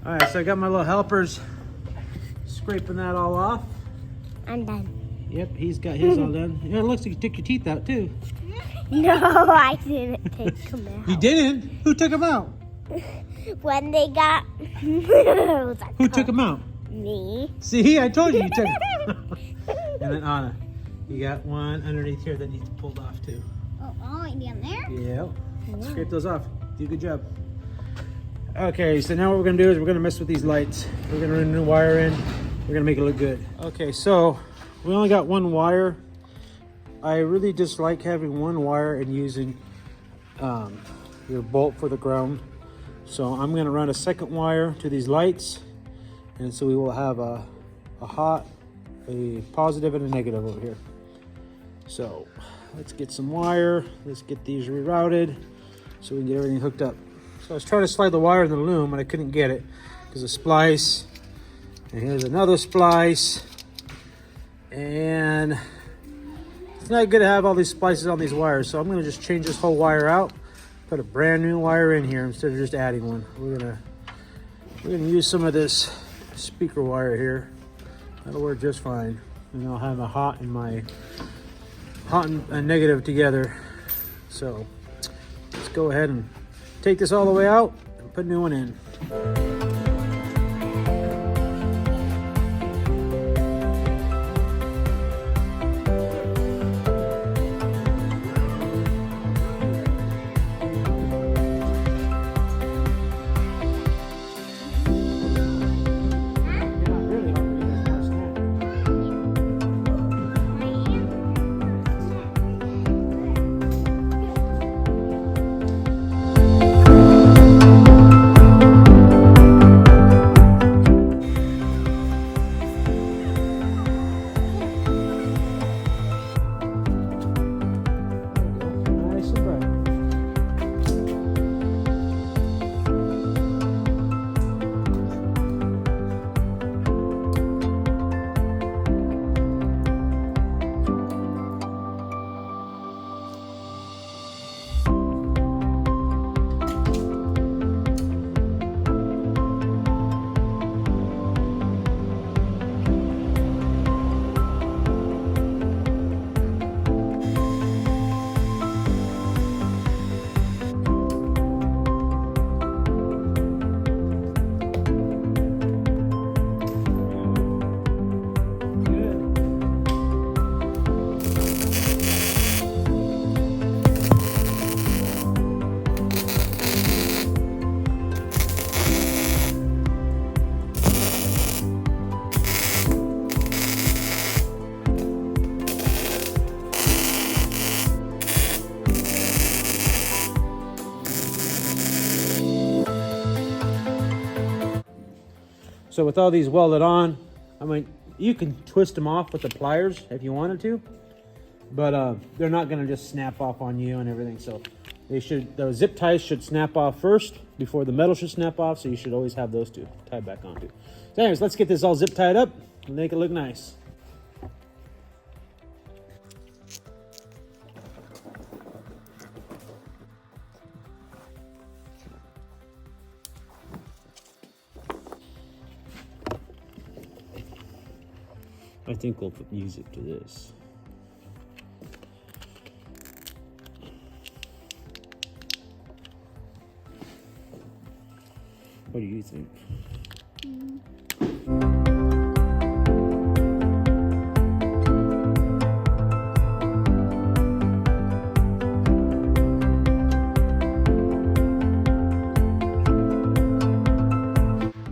All right, so I got my little helpers scraping that all off. I'm done. Yep, he's got his all done. Yeah, it looks like you took your teeth out too. No, I didn't take them out. You didn't? Who took them out? When they got... Who took them out? Me. See, I told you took them. And then Anna, you got one underneath here that needs pulled off too. Oh, down there? Yeah. Scrape those off. Do a good job. Okay, so now what we're gonna do is we're gonna mess with these lights. We're gonna run a new wire in. We're gonna make it look good. Okay, so we only got one wire. I really dislike having one wire and using your bolt for the ground. So I'm gonna run a second wire to these lights. And so we will have a positive and a negative over here. So let's get some wire. Let's get these rerouted so we can get everything hooked up. So I was trying to slide the wire in the loom and I couldn't get it because of splice. And here's another splice. And it's not good to have all these splices on these wires. So I'm gonna just change this whole wire out, put a brand new wire in here instead of just adding one. We're gonna use some of this speaker wire here. That'll work just fine. And I'll have a hot and negative together. So let's go ahead and take this all the way out and put a new one in. So with all these welded on, I mean, you can twist them off with the pliers if you wanted to, but they're not gonna just snap off on you and everything. So those zip ties should snap off first before the metal should snap off. So you should always have those two tied back onto. So anyways, let's get this all zip tied up and make it look nice. I think we'll put music to this. What do you think?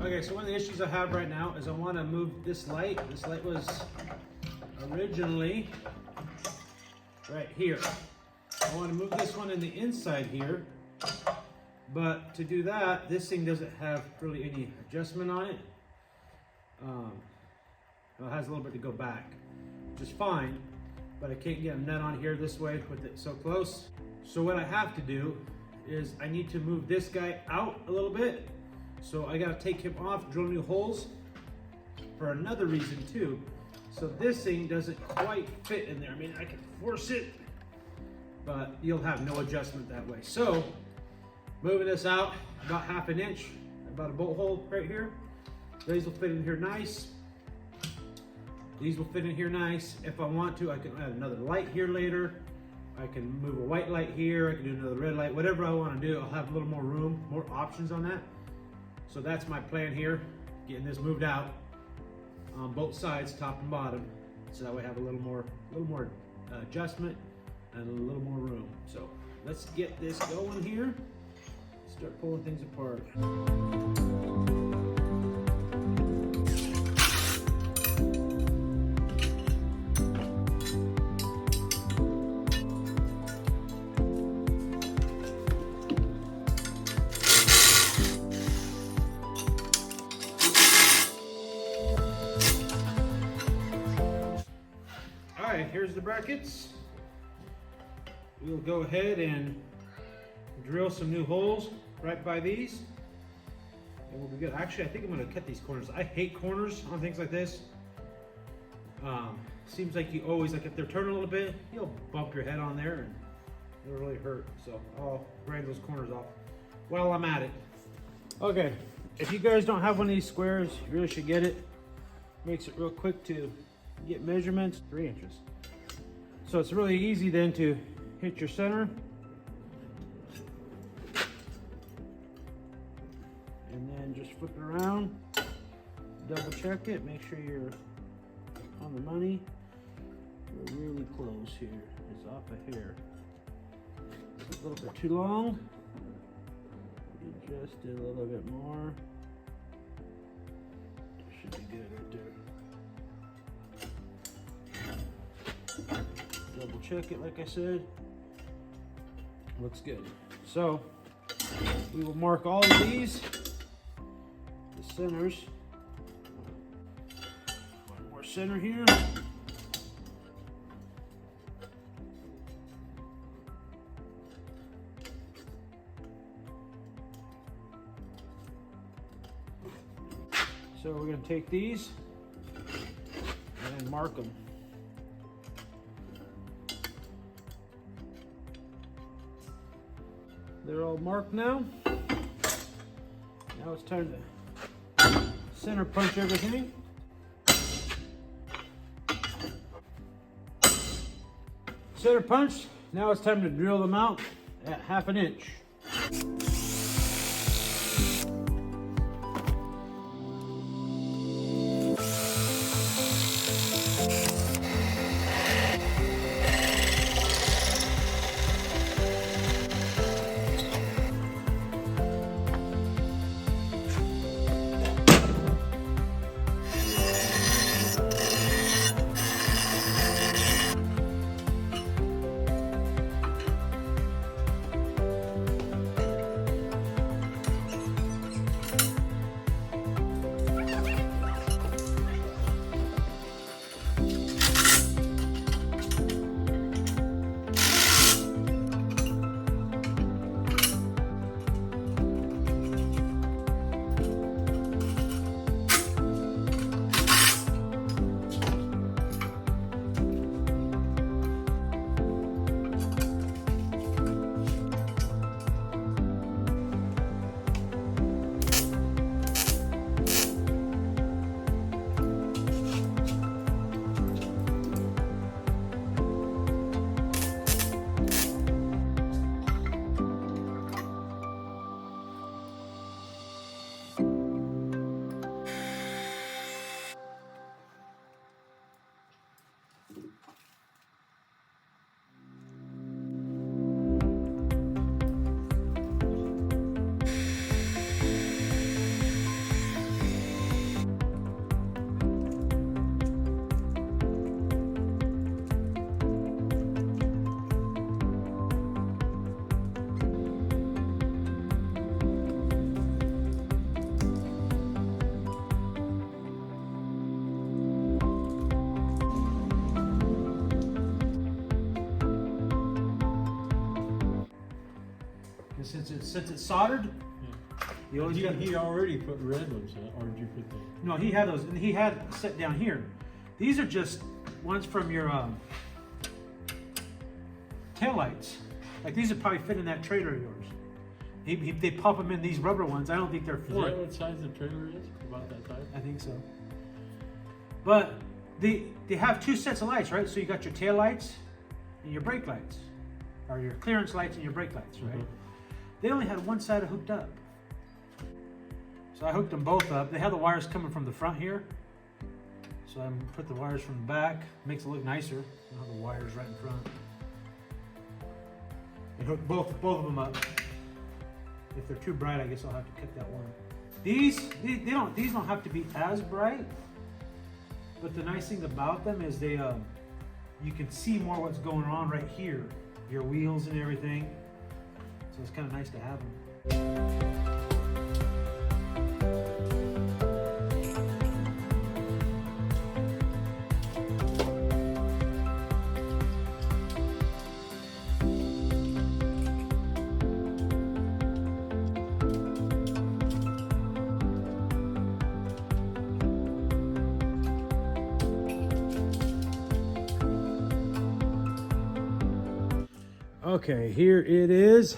Okay, so one of the issues I have right now is I want to move this light. This light was originally right here. I want to move this one in the inside here, but to do that, this thing doesn't have really any adjustment on it. It has a little bit to go back, which is fine, but I can't get a nut on here this way with it so close. So what I have to do is I need to move this guy out a little bit. So I got to take him off, drill new holes for another reason too. So this thing doesn't quite fit in there. I mean, I can force it, but you'll have no adjustment that way. So moving this out about 1/2 inch, about a bolt hole right here. These will fit in here nice. These will fit in here nice. If I want to, I can add another light here later. I can move a white light here. I can do another red light. Whatever I want to do, I'll have a little more room, more options on that. So that's my plan here, getting this moved out on both sides, top and bottom. So that way I have a little more adjustment and a little more room. So let's get this going here. Start pulling things apart. All right, here's the brackets. We'll go ahead and drill some new holes right by these, and we'll be good. Actually, I think I'm gonna cut these corners. I hate corners on things like this. Seems like you always, like if they're turned a little bit, you'll bump your head on there and it'll really hurt. So I'll grind those corners off while I'm at it. Okay, if you guys don't have one of these squares, you really should get it. Makes it real quick to get measurements, 3 inches. So it's really easy then to hit your center. And then just flip it around, double check it, make sure you're on the money. We're really close here, it's off a hair. It's a little bit too long. Adjust it a little bit more. Should be good right there. Double check it like I said. Looks good. So we will mark all of these, the centers. One more center here. So we're going to take these and mark them. They're all marked now. Now it's time to center punch everything. Center punch. Now it's time to drill them out at 1/2 inch. Since it's soldered, you always got. He already put red ones in, or did you put the? No, he had those, and he had set down here. These are just ones from your tail lights. Like these would probably fit in that trailer of yours. They pop them in these rubber ones. I don't think they're Is for that it. what size the trailer is? About that size? I think so. But they have two sets of lights, right? So you got your tail lights and your brake lights, or your clearance lights and your brake lights, right? Mhm. They only had one side hooked up. So I hooked them both up. They have the wires coming from the front here. So I put the wires from the back. Makes it look nicer. You have the wires right in front. And hook both of them up. If they're too bright, I guess I'll have to cut that one. These don't have to be as bright. But the nice thing about them is they you can see more what's going on right here. Your wheels and everything. So it's kind of nice to have them. Okay, here it is.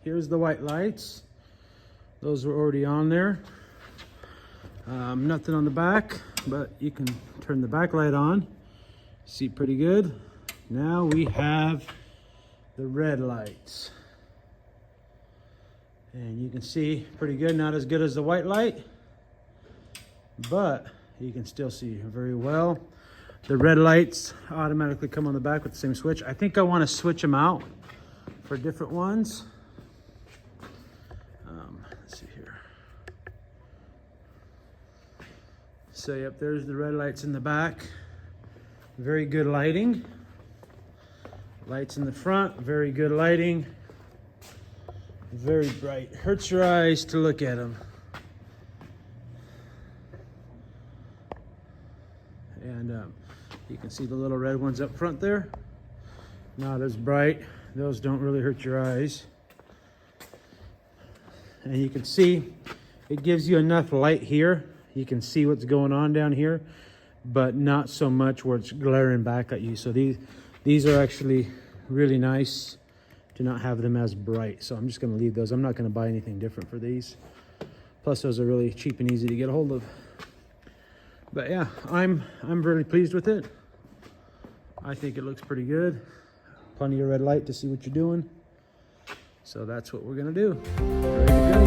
Here's the white lights. Those were already on there. Nothing on the back, but you can turn the back light on. See pretty good. Now we have the red lights. And you can see pretty good, not as good as the white light, but you can still see very well. The red lights automatically come on the back with the same switch. I think I want to switch them out for different ones. Let's see here. So yep, there's the red lights in the back. Very good lighting. Lights in the front, very good lighting. Very bright. Hurts your eyes to look at them. And you can see the little red ones up front there. Not as bright. Those don't really hurt your eyes. And you can see it gives you enough light here. You can see what's going on down here, but not so much where it's glaring back at you. So these are actually really nice to not have them as bright. So I'm just going to leave those. I'm not going to buy anything different for these. Plus those are really cheap and easy to get a hold of. But yeah, I'm really pleased with it. I think it looks pretty good. Plenty of red light to see what you're doing. So that's what we're gonna do. Ready to go.